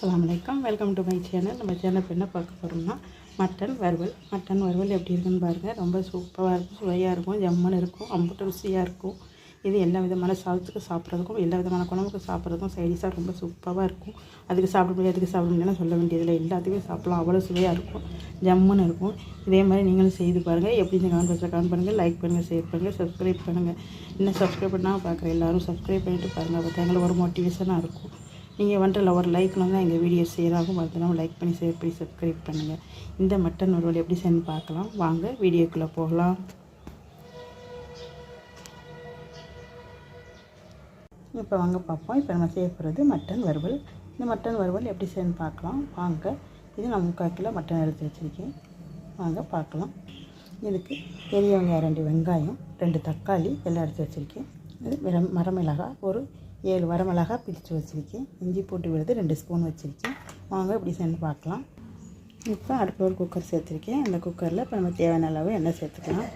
அஸ்ஸலாமு அலைக்கும். Welcome to my channel. நம்ம சேனல் என்ன பார்க்க போகிறோம்னா மட்டன் வறுவல் எப்படி இருக்குன்னு பாருங்கள். ரொம்ப சூப்பராக இருக்கும், சுவையாக இருக்கும், ஜம்முன்னு இருக்கும், அம்புட்டு ருசியாக இருக்கும். இது எல்லா விதமான சாதத்துக்கு சாப்பிட்றதுக்கும் எல்லா விதமான குழம்புக்கு சாப்பிட்றதுக்கும் சைடிஷாக ரொம்ப சூப்பராக இருக்கும். அதுக்கு சாப்பிட முடியாது சொல்ல வேண்டியதில்லை, எல்லாத்துக்குமே சாப்பிடலாம். அவ்வளோ சுவையாக இருக்கும், ஜம்முன்னு இருக்கும். இதே மாதிரி நீங்களும் செய்து பாருங்கள். எப்படி இந்த கமெண்ட் பாக்ஸில் கமெண்ட் பண்ணுங்கள், லைக் பண்ணுங்கள், ஷேர் பண்ணுங்கள், சப்ஸ்கிரைப் பண்ணுங்கள். இன்னும் சப்ஸ்கிரைப் பண்ணால் பார்க்குற எல்லோரும் சப்ஸ்கிரைப் பண்ணிவிட்டு பாருங்கள். அப்போ எங்களுக்கு ஒரு மோட்டிவேஷனாக இருக்கும். நீங்கள் வந்துட்டு ஒரு லைக்கில் தான் எங்கள் வீடியோ செய்கிறாங்க, மறந்துடாமல் லைக் பண்ணி ஷேர் பண்ணி சப்ஸ்கிரைப் பண்ணுங்கள். இந்த மட்டன் வறுவல் எப்படி செஞ்சு பார்க்கலாம் வாங்க, வீடியோக்குள்ளே போகலாம். இப்போ வாங்க பார்ப்போம். இப்போ நம்ம செய்ய போகிறது மட்டன் வறுவல். இந்த மட்டன் வறுவல் எப்படி செஞ்சு பார்க்கலாம் வாங்க. இது நான் 3/4 கிலோ மட்டன் எடுத்து வச்சுருக்கேன், வாங்க பார்க்கலாம். இதுக்கு பெரிய வெங்காயம் 2 வெங்காயம், 2 தக்காளி எல்லாம் எடுத்து வச்சுருக்கேன். இது வரமிளகாய் ஒரு 7 வரமிளகாய் பிரித்து வச்சுருக்கேன். இஞ்சி பூண்டு விழுது 2 ஸ்பூன் வச்சுருக்கேன். வாங்க இப்படி செஞ்சு பார்க்கலாம். இப்போ அடுப்பில் ஒரு குக்கர் சேர்த்துருக்கேன். அந்த குக்கரில் இப்போ நம்ம தேவையான அளவு எண்ணெய் சேர்த்துக்கலாம்.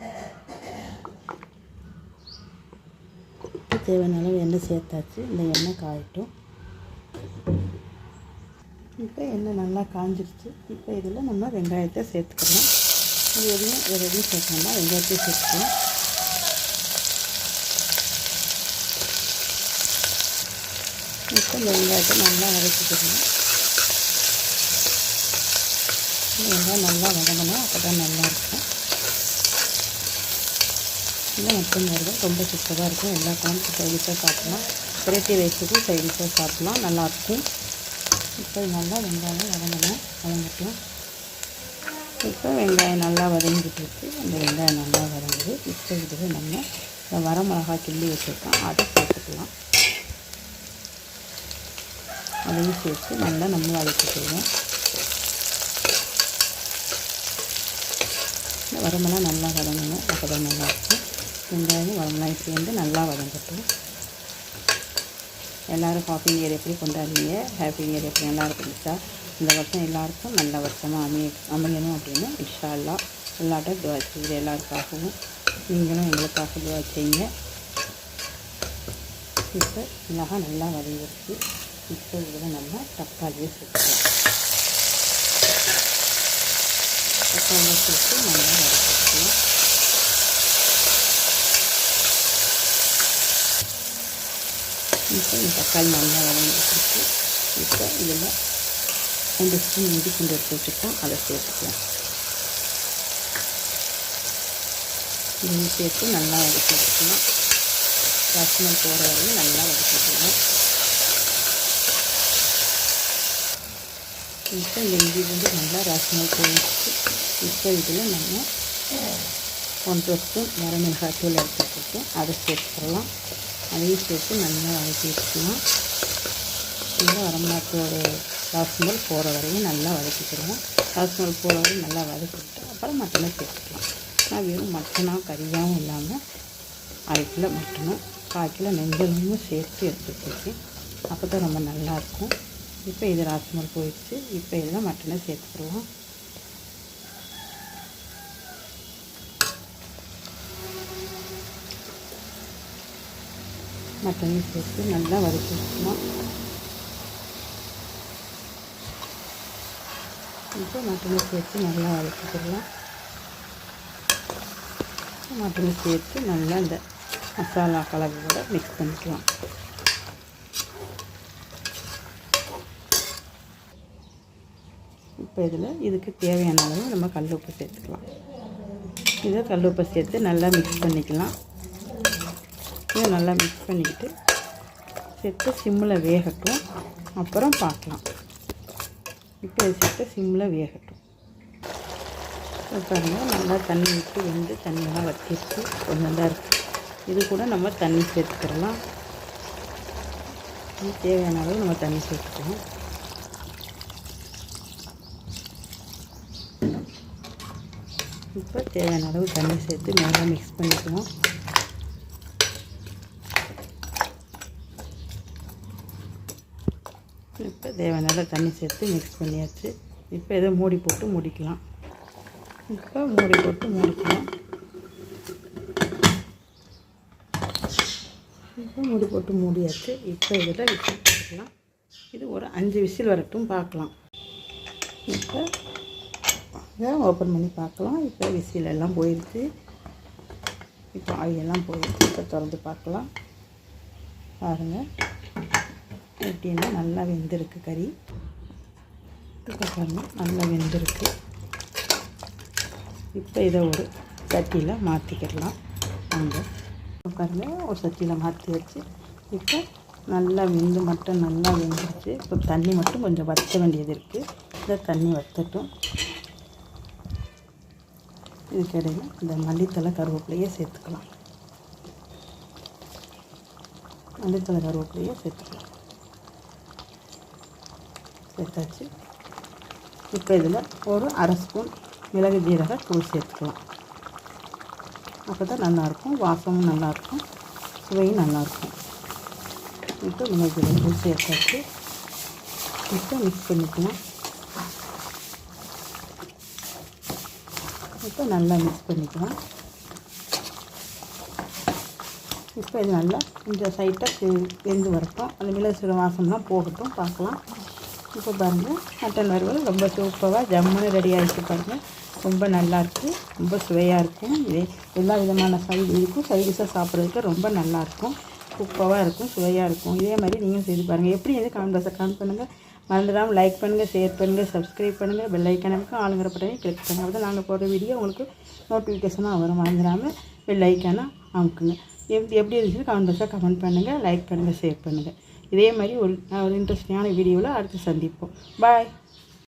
தேவையான அளவு எண்ணெய் சேர்த்தாச்சு. இந்த எண்ணெய் காயட்டும். இப்போ எண்ணெய் நல்லா காஞ்சிருச்சு. இப்போ இதில் நம்ம வெங்காயத்தை சேர்த்துக்கலாம். இது எதையும் சேர்க்கணும்னா வெங்காயத்தையும் சேர்த்துக்கலாம். இப்போ இந்த வெங்காயத்தை நல்லா வதக்கிக்கணும். வெங்காயம் நல்லா வதங்கணும், அப்போ தான் நல்லாயிருக்கும். இல்லை மட்டன் வறுவல் ரொம்ப சூப்பராக இருக்கும். எல்லா குழம்புக்கும் சைடிஷாக சாப்பிட்லாம், வெரைட்டி ரைஸுக்கும் சைடிஷாக சாப்பிட்லாம், நல்லாயிருக்கும். இப்போ நல்லா வெங்காயம் வதங்கட்டும். இப்போ வெங்காயம் நல்லா வதங்கிட்டு இருக்குது. அந்த வெங்காயம் நல்லா வதங்குது. இப்போ இதில் நம்ம இந்த வரமிளகாய் கிள்ளி வச்சுருக்கோம், அதை சேர்த்துக்கலாம். அதையும் சேர்த்து நல்லா நம்ம வதக்கிக்குவோம். இந்த வரமெல்லாம் நல்லா வதங்கணும், அப்போ தான் நல்லாயிருக்கும். வெங்காயம் வரமெல்லாம் சேர்ந்து நல்லா வதங்கட்டும். எல்லோரும் ஹாப்பி நியூ இயர் எப்படி கொண்டாடுவீங்க? ஹாப்பி நியூ இயர் எப்படி நல்லா இருந்துச்சா? இந்த வருஷம் எல்லாருக்கும் நல்ல வருஷமாக அமையணும் அப்படின்னு இன்ஷா அல்லாஹ் எல்லார்ட்ட துவா செய்யுது. எல்லாருக்காகவும் நீங்களும் எங்களுக்காக துவா செய்யுங்க. இப்போ மிளகாய் நல்லா வதங்கிடுச்சு. இப்போ இதில் நம்ம தக்காளியை சேர்த்துக்கலாம். தக்காளியை சேர்த்து நல்லா வதக்கிக்கலாம். இப்போ இந்த தக்காளி நல்லா வதங்கிடுச்சு. இப்போ இதில் 2 ஸ்பூன் இஞ்சி பூண்டு எடுத்து வச்சுருக்கோம், அதை சேர்த்துக்கலாம். இதையும் சேர்த்து நல்லா வதக்கி வச்சுக்கலாம். ரசம் போகிற வரையும் நல்லா வதக்கிக்கலாம். இப்போ இந்த இஞ்சி வந்து நல்லா ரசமாக போயிடுச்சு. இப்போ இதில் நம்ம 1 ஸ்பூன் வரமிளகாய் தூள் எடுத்து வச்சுருக்கோம், அதை சேர்த்துக்கலாம். அதையும் சேர்த்து நல்லா வதக்கி வச்சுக்கலாம். இந்த வரமிளகாத்தோட ராஸ்மல் போகிற வரையும் நல்லா வதக்கிக்கிறோம். ராஸ்மல் போகிற வரையும் நல்லா வதக்கிட்டு அப்புறம் மட்டனை சேர்த்துக்கலாம். நான் வெறும் மட்டனாக கறியாகவும் இல்லாமல் 1/2 கிலோ மட்டனும் 1/4 கிலோ நெஞ்சலும் சேர்த்து எடுத்து வச்சுருக்கேன். அப்போ தான் ரொம்ப நல்லாயிருக்கும். இப்போ இது ராஸ்மல் போயிடுச்சு. இப்போ இதில் மட்டனை சேர்த்துக்கலாம். மட்டனையும் சேர்த்து நல்லா வதக்கி வச்சுக்கலாம். இப்போ மட்டனை சேர்த்து நல்லா வதக்கிக்கலாம். மட்டனை சேர்த்து நல்லா இந்த மசாலா கலவையோட மிக்ஸ் பண்ணிக்கலாம். இப்போ இதுக்கு தேவையான அளவு நம்ம கல் உப்பு சேர்த்துக்கலாம். இதை கல் உப்பை சேர்த்து நல்லா மிக்ஸ் பண்ணிக்கலாம். இதை நல்லா மிக்ஸ் பண்ணிக்கிட்டு சேர்த்து சிம்மில் வேகட்டும், அப்புறம் பார்க்கலாம். இப்போ இது சேர்த்து சிம்மில் வேகட்டும். பாருங்கள் நல்லா தண்ணி விட்டு வெந்து தண்ணியெல்லாம் வற்றிச்சு, கொஞ்சம் தான் இருக்குது. இது கூட நம்ம தண்ணி சேர்த்துக்கிறலாம். தேவையான அளவு நம்ம தண்ணி சேர்த்துக்கலாம். இப்போ தேவையான அளவு தண்ணி சேர்த்து நல்லா மிக்ஸ் பண்ணிக்கலாம். இப்போ தேவையான அளவு தண்ணி சேர்த்து மிக்ஸ் பண்ணியாச்சு. இப்போ இதை மூடி போட்டு மூடிக்கலாம். இப்போ மூடி போட்டு மூடிக்கலாம். இப்போ மூடி போட்டு மூடியாச்சு. இப்போ இதில் விசில் போட்டுக்கலாம். இது ஒரு 5 விசில் வரட்டும் பார்க்கலாம். இப்போ இதை ஓப்பன் பண்ணி பார்க்கலாம். இப்போ விசில் எல்லாம் போயிடுச்சு. இப்போ ஆவியெல்லாம் போயிடுச்சு. இப்போ திறந்து பார்க்கலாம். பாருங்கள் எப்படின்னா நல்லா வெந்திருக்கு கறி. இப்போ பாருங்கள் நல்லா வெந்திருக்கு. இப்போ இதை ஒரு சட்டியில் மாற்றிக்கிடலாம். வாங்க பாருங்கள் ஒரு சட்டியில் மாற்றி வச்சு இப்போ நல்லா வெந்து மட்டன் நல்லா வெந்துருச்சு. இப்போ தண்ணி மட்டும் கொஞ்சம் வற்ற வேண்டியது இருக்குது. இந்த தண்ணி வற்றட்டும். இதுக்கிடையில் இந்த மல்லித்தலை கருவேப்பிலையே சேர்த்துக்கலாம். மல்லித்தலை கருவேப்பிலையே சேர்த்துக்கலாம். சேர்த்தாச்சு. இப்போ இதில் ஒரு 1/2 ஸ்பூன் மிளகு ஜீரக தூள் சேர்த்துக்கலாம். அப்போ தான் நல்லாயிருக்கும், வாசமும் நல்லாயிருக்கும், சுவையும் நல்லாயிருக்கும். இப்போ மிளகு ஜீரக தூள் சேர்த்தாச்சு. இப்போ மிக்ஸ் பண்ணிக்கலாம். இப்போ நல்லா மிக்ஸ் பண்ணிக்கலாம். இப்போ இது நல்லா கொஞ்சம் சைட்டாக வெந்து வரட்டும். அந்த மிளகு சீரக வாசம்லாம் போகட்டும் பார்க்கலாம். இப்போ பாருங்கள் மட்டன் வறுவல் ரொம்ப சூப்பராக ஜம்முன்னு ரெடி ஆகிடுச்சு. பாருங்கள் ரொம்ப நல்லாயிருக்கு, ரொம்ப சுவையாக இருக்கும். இதே எல்லா விதமான சைடிஷாக சாப்பிட்றதுக்கு ரொம்ப நல்லாயிருக்கும், சூப்பராக இருக்கும், சுவையாக இருக்கும். இதே மாதிரி நீங்களும் செய்து பாருங்கள். எப்படி எது கமெண்ட் பாக்ஸில் கமெண்ட் பண்ணுங்கள். மறந்துடாமல் லைக் பண்ணுங்கள், ஷேர் பண்ணுங்கள், சப்ஸ்கிரைப் பண்ணுங்கள், பெல் ஐக்கானுக்கு ஆளுங்கிற பட்டனை கிளிக் பண்ணுங்கள். அப்போ தான் நாங்கள் போடுற வீடியோ உங்களுக்கு நோட்டிஃபிகேஷனாக வரும். மறந்துடாமல் பெல் ஐக்கானை அமுக்குங்க. எப்படி இருந்துச்சுன்னு கமெண்ட் பாக்ஸில் கமெண்ட் பண்ணுங்கள், லைக் பண்ணுங்கள், ஷேர் பண்ணுங்கள். இதே மாதிரி ஒரு இன்ட்ரெஸ்டிங்கான வீடியோவில் அடுத்து சந்திப்போம். பாய்.